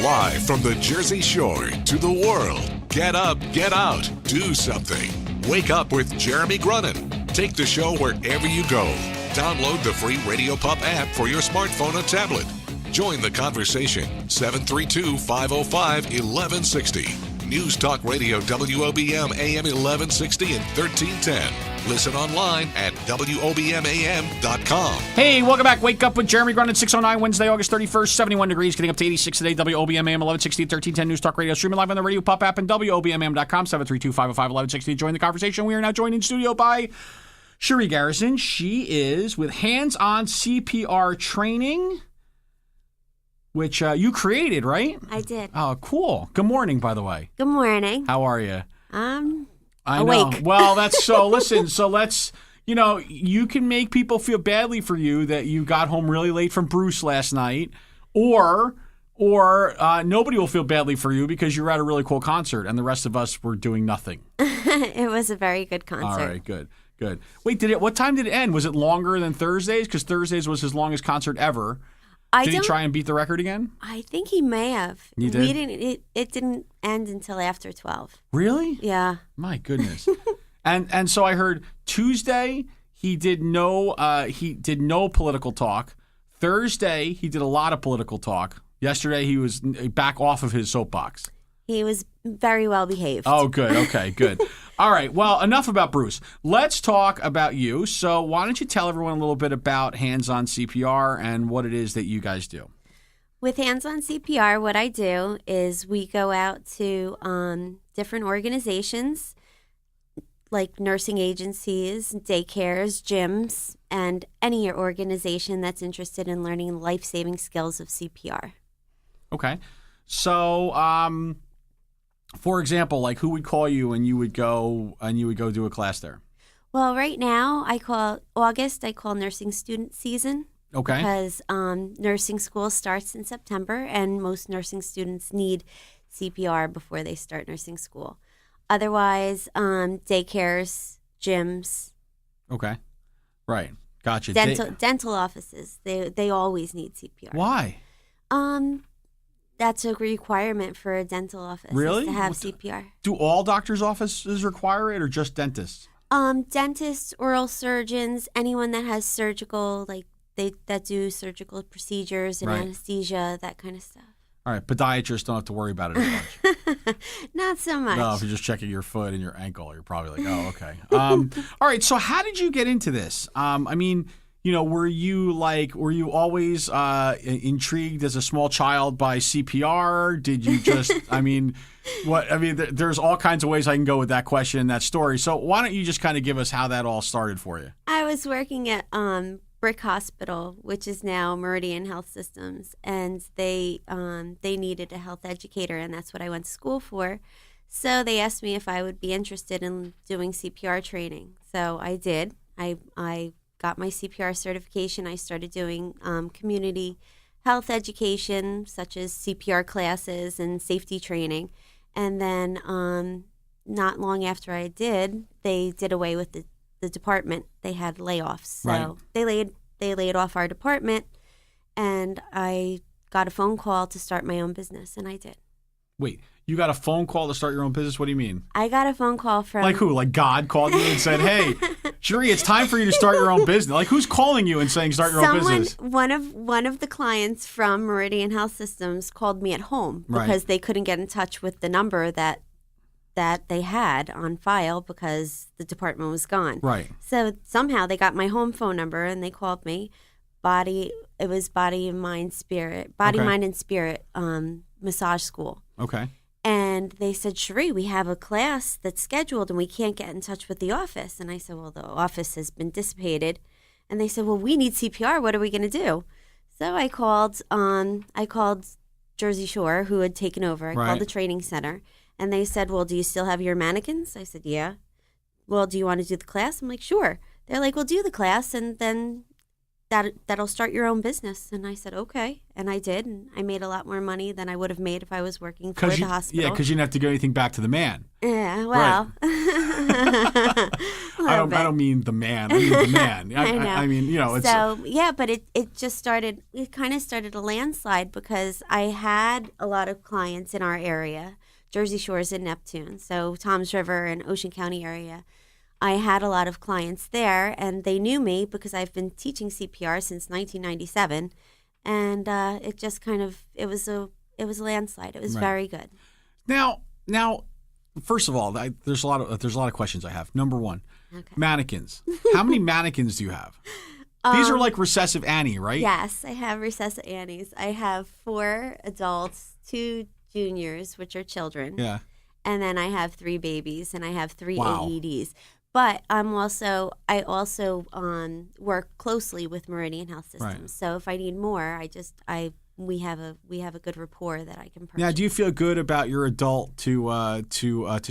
Live from the Jersey Shore to the world. Get up, get out, do something. Wake up with Jeremy Grunin. Take the show wherever you go. Download the free Radio Pup app for your smartphone or tablet. Join the conversation. 732-505-1160. News Talk Radio WOBM AM 1160 and 1310. Listen online at WOBMAM.com. Hey, welcome back. Wake up with Jeremy Grunin, 6:09, Wednesday, August 31st, 71 degrees, getting up to 86 today. WOBM AM 1160 and 1310 News Talk Radio. Streaming live on the Radio Pup app and WOBMAM.com, 732-505-1160. Join the conversation. We are now joined in studio by Cherie Garrison. She is with hands-on CPR training, which you created, right? I did. Oh, cool. Good morning, by the way. Good morning. How are you? I awake. know. Well, that's so. Listen, so let's. You can make people feel badly for you that you got home really late from Bruce last night, or nobody will feel badly for you because you were at a really cool concert and the rest of us were doing nothing. It was a very good concert. All right, good. Wait, what time did it end? Was it longer than Thursdays? Because Thursdays was his longest concert ever. Did he try and beat the record again? I think he may have. You did? We didn't. It didn't end until after 12. Really? Yeah. My goodness. and so I heard Tuesday he did no political talk. Thursday he did a lot of political talk. Yesterday he was back off of his soapbox. He was very well behaved. Oh, good. Okay, good. All right. Well, enough about Bruce. Let's talk about you. So why don't you tell everyone a little bit about hands-on CPR and what it is that you guys do? With hands-on CPR, what I do is we go out to different organizations like nursing agencies, daycares, gyms, and any organization that's interested in learning life-saving skills of CPR. Okay. So, for example, like who would call you and you would go do a class there? Well, right now I call nursing student season. Okay. Because nursing school starts in September and most nursing students need CPR before they start nursing school. Otherwise, daycares, gyms. Okay. Right. Gotcha. Dental offices, they always need CPR. Why? That's a requirement for a dental office. Really? To have CPR. Do all doctors' offices require it or just dentists? Dentists, oral surgeons, anyone that has surgical, like that do surgical procedures and anesthesia, that kind of stuff. All right. Podiatrists don't have to worry about it as much. Not so much. No, if you're just checking your foot and your ankle, you're probably like, oh, okay. All right. So how did you get into this? Were you always intrigued as a small child by CPR? Did you just, there's all kinds of ways I can go with that question and that story. So why don't you just kind of give us how that all started for you? I was working at Brick Hospital, which is now Meridian Health Systems, and they needed a health educator, and that's what I went to school for. So they asked me if I would be interested in doing CPR training. So I did. I got my CPR certification. I started doing community health education, such as CPR classes and safety training. And then not long after I did, they did away with the department. They had layoffs. So they laid off our department, and I got a phone call to start my own business, and I did. Wait, you got a phone call to start your own business? What do you mean? I got a phone call from... Like who? Like God called you and said, hey, Cherie, it's time for you to start your own business. Like who's calling you and saying start your own business? One of the clients from Meridian Health Systems called me at home because they couldn't get in touch with the number that they had on file because the department was gone. Right. So somehow they got my home phone number and they called me. It was Body, Mind, and Spirit massage school. Okay. And they said, Cherie, we have a class that's scheduled and we can't get in touch with the office. And I said, well, the office has been dissipated. And they said, well, we need CPR. What are we going to do? So I called Jersey Shore, who had taken over. I called the training center. And they said, well, do you still have your mannequins? I said, yeah. Well, do you want to do the class? I'm like, sure. They're like, well, do the class and then that'll start your own business. And I said, okay. And I did. And I made a lot more money than I would have made if I was working for the hospital. Yeah, because you didn't have to give anything back to the man. Yeah, well. Right. I don't mean the man. I mean the man. I know. I mean, it's so yeah, but it just started. It kind of started a landslide because I had a lot of clients in our area, Jersey Shores and Neptune, so Toms River and Ocean County area. I had a lot of clients there, and they knew me because I've been teaching CPR since 1997, and it just kind of it was a landslide. It was very good. Now, first of all, there's a lot of questions I have. Number one, mannequins. How many mannequins do you have? These are like recessive Annie, right? Yes, I have recessive Annies. I have 4 adults, 2 juniors, which are children. Yeah. And then I have 3 babies, and I have 3 Wow. AEDs. But I also work closely with Meridian Health Systems. Right. So if I need more, we have a good rapport that I can purchase. Now, do you feel good about your adult to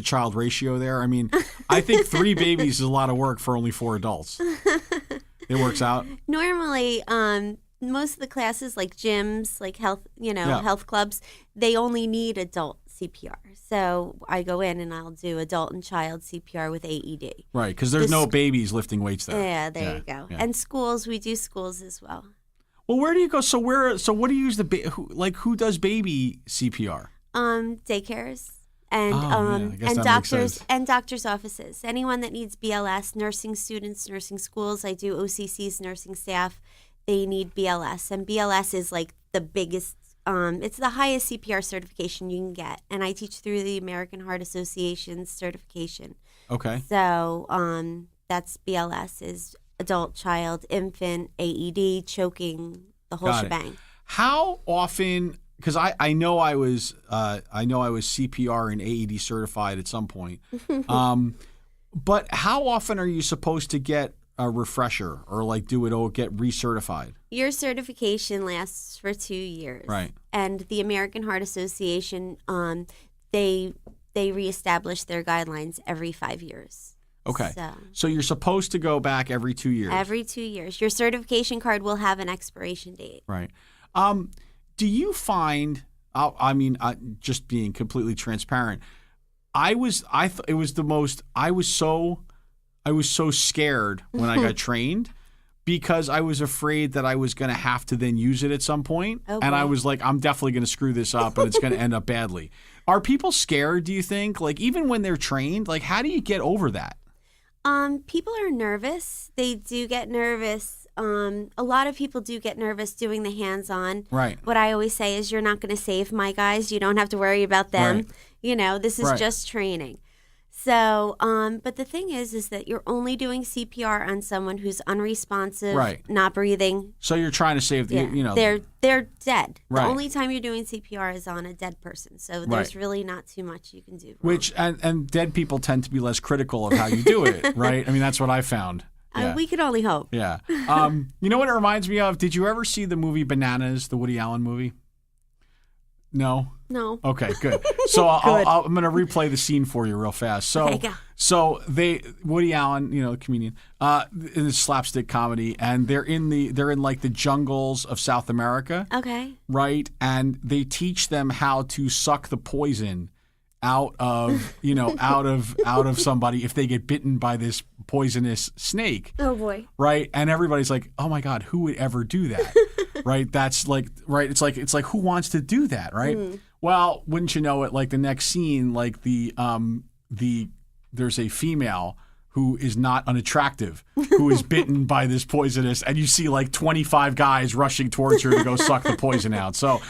child ratio there? I mean, I think 3 babies is a lot of work for only 4 adults. It works out. Normally, most of the classes, like gyms, like health, health clubs, they only need adult CPR. So I go in and I'll do adult and child CPR with AED. Right, because there's no babies lifting weights there. Yeah, there you go. Yeah. And schools, we do schools as well. Well, where do you go? So what do you use who does baby CPR? Daycares and I guess and that makes doctors sense. and doctors' offices. Anyone that needs BLS, nursing students, nursing schools. I do OCC's nursing staff. They need BLS, and BLS is like the biggest. It's the highest CPR certification you can get, and I teach through the American Heart Association's certification. Okay. So that's BLS is adult, child, infant, AED, choking, the whole Got it. shebang. How often? Because I know I was CPR and AED certified at some point, but how often are you supposed to get a refresher or get recertified? Your certification lasts for 2 years. Right. And the American Heart Association, they reestablish their guidelines every 5 years. Okay. So you're supposed to go back every 2 years. Every 2 years. Your certification card will have an expiration date. Right. Do you find? Just being completely transparent, I was so scared when I got trained because I was afraid that I was going to have to then use it at some point. Okay. And I was like, I'm definitely going to screw this up and it's going to end up badly. Are people scared, do you think? Like, even when they're trained, like, how do you get over that? People are nervous. They do get nervous. A lot of people do get nervous doing the hands-on. Right. What I always say is, you're not going to save my guys. You don't have to worry about them. Right. This is just training. So, but the thing is that you're only doing CPR on someone who's unresponsive, not breathing. So you're trying to save the, they're dead. Right. The only time you're doing CPR is on a dead person. So there's really not too much you can do. Which and dead people tend to be less critical of how you do it, right? I mean, that's what I found. Yeah. We could only hope. Yeah. You know what it reminds me of? Did you ever see the movie Bananas, the Woody Allen movie? No? No. Okay, good. So I'm going to replay the scene for you real fast. So Woody Allen, the comedian, in this slapstick comedy, and they're in like the jungles of South America. Okay. Right? And they teach them how to suck the poison out of somebody if they get bitten by this poisonous snake. Oh boy. Right? And everybody's like, "Oh my God, who would ever do that?" Right? That's like, right? It's like who wants to do that, right? Mm. Well, wouldn't you know it, like the next scene, like there's a female who is not unattractive, who is bitten by this poisonous, and you see like 25 guys rushing towards her to go suck the poison out. So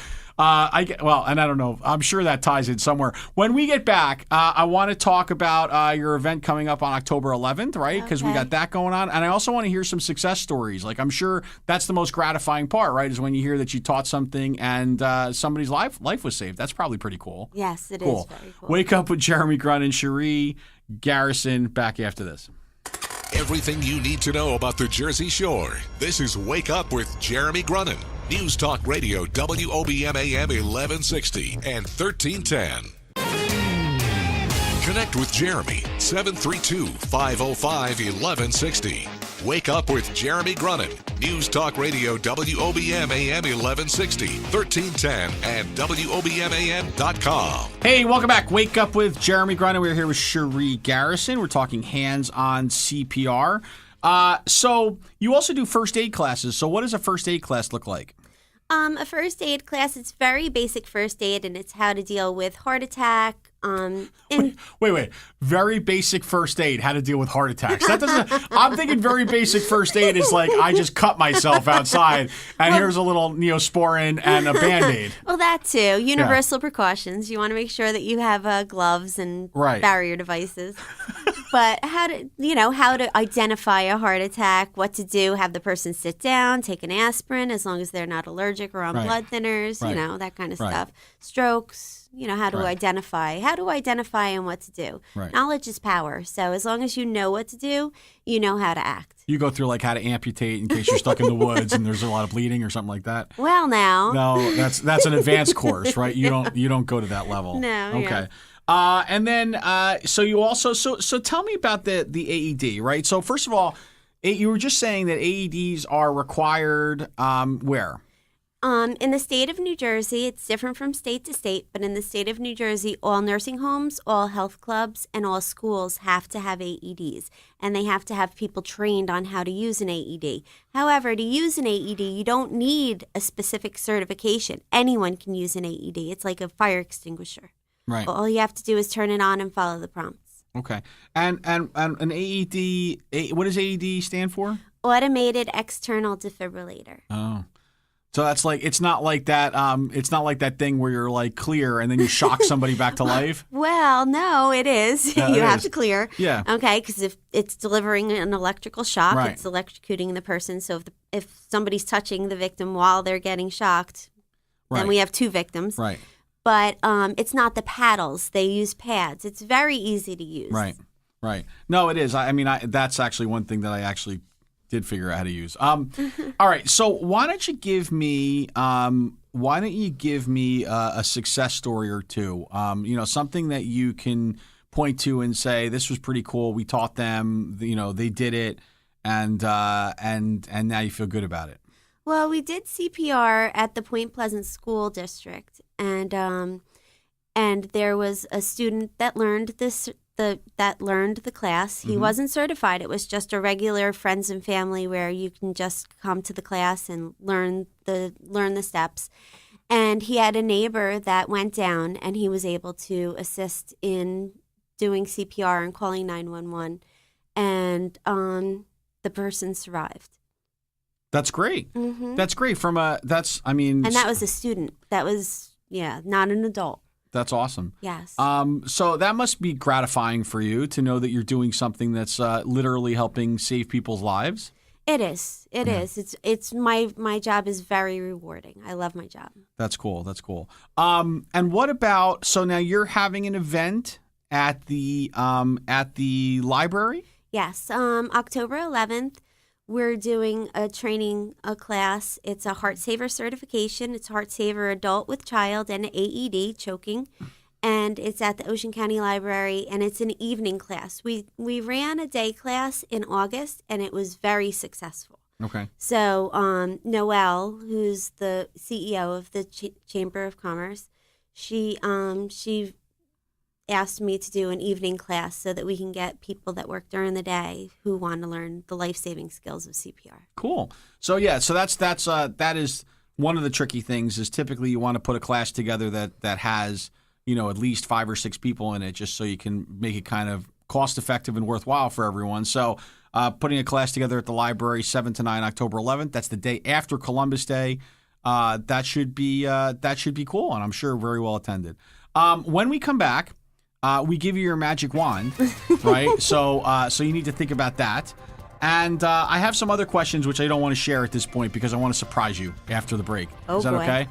and I don't know. I'm sure that ties in somewhere. When we get back, I want to talk about your event coming up on October 11th, right? Because we got that going on. And I also want to hear some success stories. Like, I'm sure that's the most gratifying part, right? Is when you hear that you taught something and somebody's life was saved. That's probably pretty cool. Yes, it is very cool. Wake Up with Jeremy Grunin, Sheree, Garrison. Back after this. Everything you need to know about the Jersey Shore. This is Wake Up with Jeremy Grunin. News Talk Radio, WOBM AM 1160 and 1310. Connect with Jeremy, 732-505-1160. Wake Up with Jeremy Grunin. News Talk Radio WOBM AM 1160, 1310, and WOBMAM.com. Hey, welcome back. Wake Up with Jeremy Grunin. We're here with Cherie Garrison. We're talking hands-on CPR. So you also do first aid classes. So what does a first aid class look like? A first aid class, it's very basic first aid, and it's how to deal with heart attack. Wait. Very basic first aid, how to deal with heart attacks. That doesn't. I'm thinking very basic first aid is like I just cut myself outside, and here's a little Neosporin and a Band-Aid. Well, that too. Universal precautions. You want to make sure that you have gloves and barrier devices. But how to identify a heart attack, what to do, have the person sit down, take an aspirin as long as they're not allergic or on blood thinners, that kind of stuff. Strokes, how to identify and what to do. Right. Knowledge is power. So as long as you know what to do, you know how to act. You go through like how to amputate in case you're stuck in the woods and there's a lot of bleeding or something like that. Well, now. No, that's an advanced course, right? You don't go to that level. No. Okay. Yeah. And then, so you also, so tell me about the AED, right? So first of all, you were just saying that AEDs are required, where? In the state of New Jersey, it's different from state to state, but in the state of New Jersey, all nursing homes, all health clubs, and all schools have to have AEDs, and they have to have people trained on how to use an AED. However, to use an AED, you don't need a specific certification. Anyone can use an AED. It's like a fire extinguisher. Right. All you have to do is turn it on and follow the prompts. Okay. And an AED, what does AED stand for? Automated external defibrillator. Oh. So that's like, it's not like that thing where you're like clear and then you shock somebody back to life? Well, no, it is. Yeah, you have to clear. Yeah. Okay, because if it's delivering an electrical shock, Right. it's electrocuting the person. So if somebody's touching the victim while they're getting shocked, then we have two victims. Right. But it's not the paddles. They use pads. It's very easy to use. Right. No, it is. I mean, that's actually one thing that I actually did figure out how to use. All right. So why don't you give me a success story or two? Something that you can point to and say, this was pretty cool. We taught them, they did it, and now you feel good about it. Well, we did CPR at the Point Pleasant School District, and there was a student that learned the class. He wasn't certified. It was just a regular friends and family where you can just come to the class and learn the steps. And he had a neighbor that went down, and he was able to assist in doing CPR and calling 911, and the person survived. That's great. Mm-hmm. That's great. And that was a student. That was, not an adult. That's awesome. Yes. So that must be gratifying for you to know that you're doing something that's literally helping save people's lives. It is. It is. It's my job is very rewarding. I love my job. That's cool. And what about, so now you're having an event at the library? Yes. October 11th. We're doing a class. It's a Heart Saver certification. It's Heart Saver adult with child and AED choking. And it's at the Ocean County Library, and it's an evening class. We ran a day class in August, and it was very successful. Okay. So Noelle, who's the CEO of the Chamber of Commerce, she asked me to do an evening class so that we can get people that work during the day who want to learn the life-saving skills of CPR. Cool. So that is one of the tricky things is typically you want to put a class together that has, at least 5 or 6 people in it, just so you can make it kind of cost effective and worthwhile for everyone. So putting a class together at the library 7 to 9 October 11th, that's the day after Columbus Day. That should be cool, and I'm sure very well attended. When we come back, we give you your magic wand, right? So you need to think about that. And I have some other questions which I don't want to share at this point because I want to surprise you after the break. Is that okay?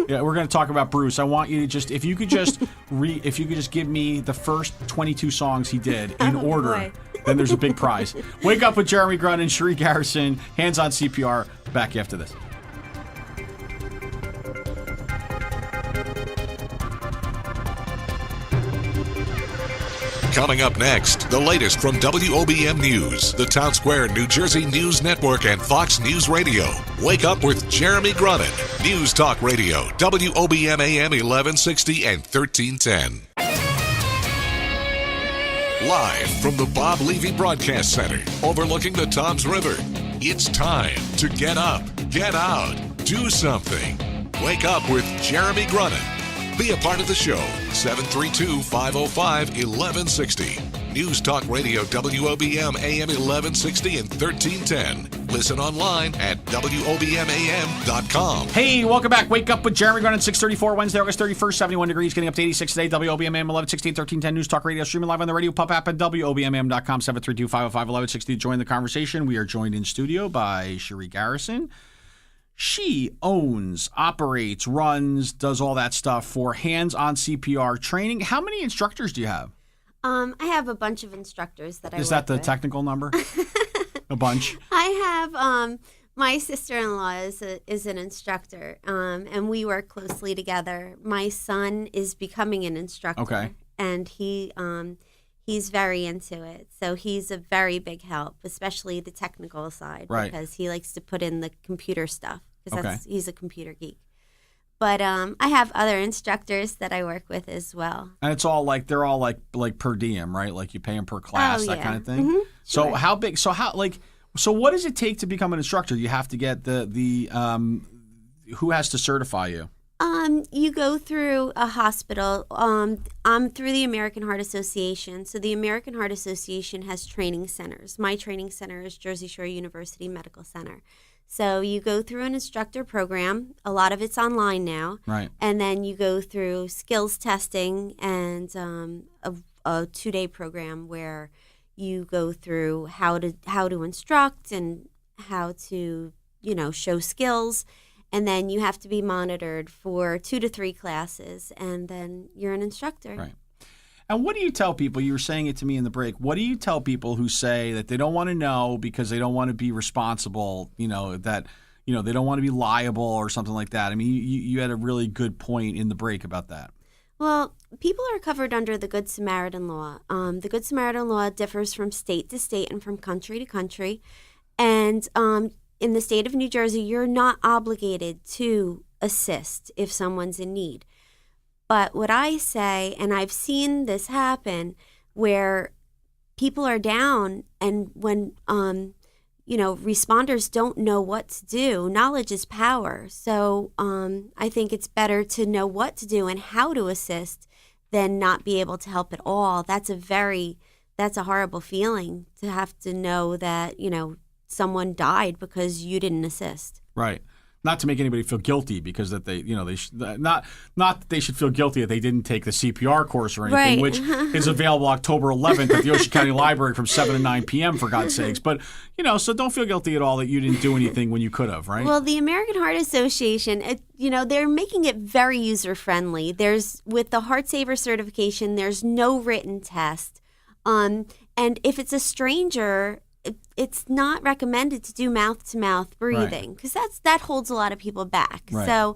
Yeah, we're going to talk about Bruce. I want you to just, if you could just give me the first 22 songs he did in order, boy. Then there's a big prize. Wake Up with Jeremy Grunin, Cherie Garrison, Hands on CPR. Back after this. Coming up next, the latest from WOBM News, the Town Square, New Jersey News Network, and Fox News Radio. Wake up with Jeremy Grunin. News Talk Radio, WOBM AM 1160 and 1310. Live from the Bob Levy Broadcast Center, overlooking the Toms River. It's time to get up, get out, do something. Wake up with Jeremy Grunin. Be a part of the show. 732-505-1160. News Talk Radio, WOBM AM 1160 and 1310. Listen online at WOBMAM.com. Hey, welcome back. Wake up with Jeremy Grunin, 6:34, Wednesday, August 31st, 71 degrees, getting up to 86 today. WOBM AM 1160 and 1310. News Talk Radio, streaming live on the radio pop app at WOBMAM.com. 732-505-1160. Join the conversation. We are joined in studio by Cherie Garrison. She owns, operates, runs, does all that stuff for hands-on CPR training. How many instructors do you have? I have a bunch of instructors that I Is that the with. technical number? A bunch? I have my sister-in-law is an instructor, and we work closely together. My son is becoming an instructor, Okay. and he's very into it. So he's a very big help, especially the technical side, Right. because he likes to put in the computer stuff, because Okay. he's a computer geek. But I have other instructors that I work with as well. And it's all like, they're all like per diem, right? Like you pay them per class, that yeah. kind of thing. Mhm, So sure. how big, so what does it take to become an instructor? You have to get who has to certify you? You go through a hospital. I'm through the American Heart Association. So the American Heart Association has training centers. My training center is Jersey Shore University Medical Center. So you go through an instructor program. A lot of it's online now. Right. And then you go through skills testing and a 2-day program where you go through how to instruct and how to, show skills. And then you have to be monitored for 2 to 3 classes, and then you're an instructor. Right. And what do you tell people? You were saying it to me in the break. What do you tell people who say that they don't want to know because they don't want to be responsible, they don't want to be liable or something like that? I mean, you had a really good point in the break about that. Well, people are covered under the Good Samaritan law. The Good Samaritan law differs from state to state and from country to country. And in the state of New Jersey, you're not obligated to assist if someone's in need. But what I say, and I've seen this happen, where people are down and when, responders don't know what to do, knowledge is power. So I think it's better to know what to do and how to assist than not be able to help at all. That's a horrible feeling to have to know that, someone died because you didn't assist. Right. Not to make anybody feel guilty because that they not that they should feel guilty that they didn't take the CPR course or anything, Right. which is available October 11th at the Ocean County Library from 7 to 9 p.m. for God's sakes. But so don't feel guilty at all that you didn't do anything when you could have, right? Well, the American Heart Association, they're making it very user friendly. With the Heart Saver certification, there's no written test, and if it's a stranger, it's not recommended to do mouth-to-mouth breathing because that holds a lot of people back. Right. So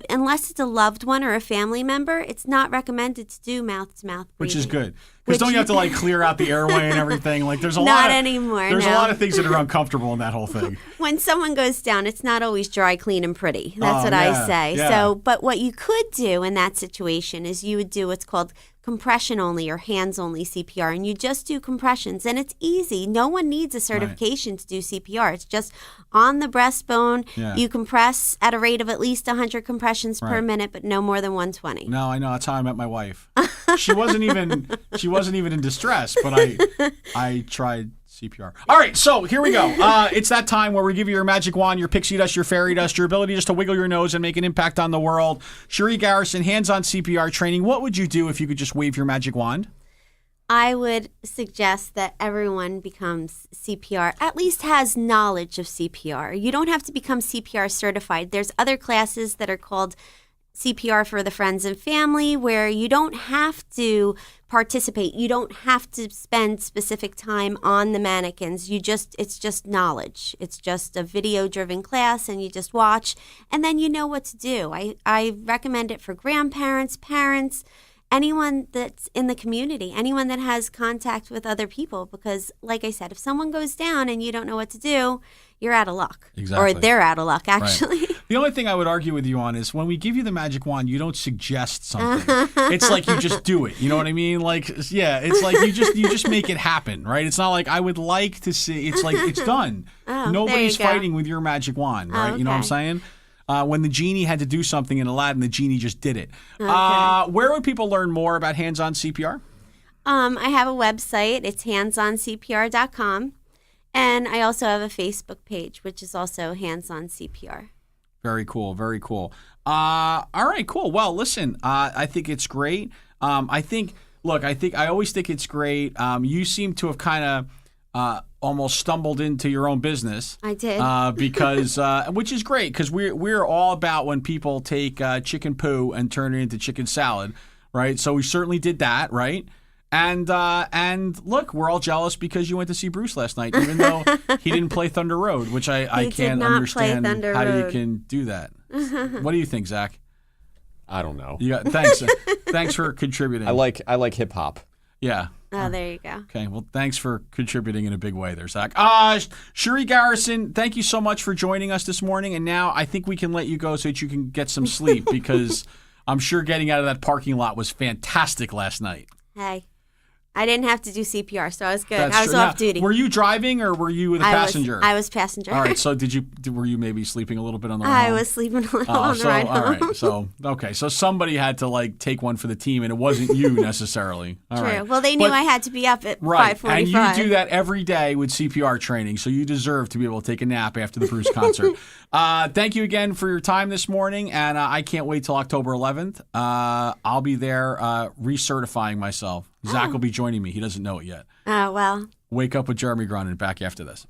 unless it's a loved one or a family member, it's not recommended to do mouth-to-mouth breathing. Which is good. Because don't you have to clear out the airway and everything? Like there's a lot. Not anymore. There's no. a lot of things that are uncomfortable in that whole thing. When someone goes down, it's not always dry, clean, and pretty. That's what yeah, I say. yeah. So, but what you could do in that situation is you would do what's called compression only or hands only CPR, and you just do compressions, and it's easy. No one needs a certification to do CPR. It's just on the breastbone. Yeah. You compress at a rate of at least 100 compressions per Right. minute, but no more than 120. No, I know. That's how I met my wife. She wasn't even in distress, but I tried CPR. All right, so here we go. It's that time where we give you your magic wand, your pixie dust, your fairy dust, your ability just to wiggle your nose and make an impact on the world. Cherie Garrison, hands-on CPR training. What would you do if you could just wave your magic wand? I would suggest that everyone becomes CPR, at least has knowledge of CPR. You don't have to become CPR certified. There's other classes that are called CPR for the friends and family where you don't have to participate. You don't have to spend specific time on the mannequins. It's just knowledge. It's just a video-driven class and you just watch and then you know what to do. I recommend it for grandparents, parents, anyone that's in the community, anyone that has contact with other people. Because, like I said, if someone goes down and you don't know what to do, you're out of luck. Exactly. Or they're out of luck, actually. Right. The only thing I would argue with you on is when we give you the magic wand, you don't suggest something. It's like you just do it. You know what I mean? Like, yeah, it's like you just make it happen, right? It's not like I would like to see. It's like it's done. Nobody's fighting with your magic wand, right? Okay. You know what I'm saying? When the genie had to do something in Aladdin, the genie just did it. Okay. Where would people learn more about hands-on CPR? I have a website. It's handsoncpr.com. And I also have a Facebook page, which is also Hands-On CPR. Very cool. Very cool. All right, cool. Well, listen, I think it's great. I always think it's great. You seem to have kind of almost stumbled into your own business. I did. Because, which is great, because we're all about when people take chicken poo and turn it into chicken salad, right? So we certainly did that, right? And look, we're all jealous because you went to see Bruce last night, even though he didn't play Thunder Road, which I can't understand how you can do that. What do you think, Zach? I don't know. Thanks for contributing. I like hip hop. Yeah. Oh, there you go. Okay. Well, thanks for contributing in a big way there, Zach. Sheree Garrison, thank you so much for joining us this morning. And now I think we can let you go so that you can get some sleep because I'm sure getting out of that parking lot was fantastic last night. Hey, I didn't have to do CPR, so I was good. That's I was true. off Now, duty. Were you driving or were you with a passenger? I was passenger. All right. So were you maybe sleeping a little bit on the way I home? was sleeping a little on the ride home. All right. So, okay. So somebody had to like take one for the team and it wasn't you necessarily. All True. right. Well, they knew I had to be up at 5:45. And you do that every day with CPR training, so you deserve to be able to take a nap after the Bruce concert. Thank you again for your time this morning, and I can't wait till October 11th. I'll be there recertifying myself. Zach will be joining me. He doesn't know it yet. Oh, well. Wake Up with Jeremy Grunin back after this.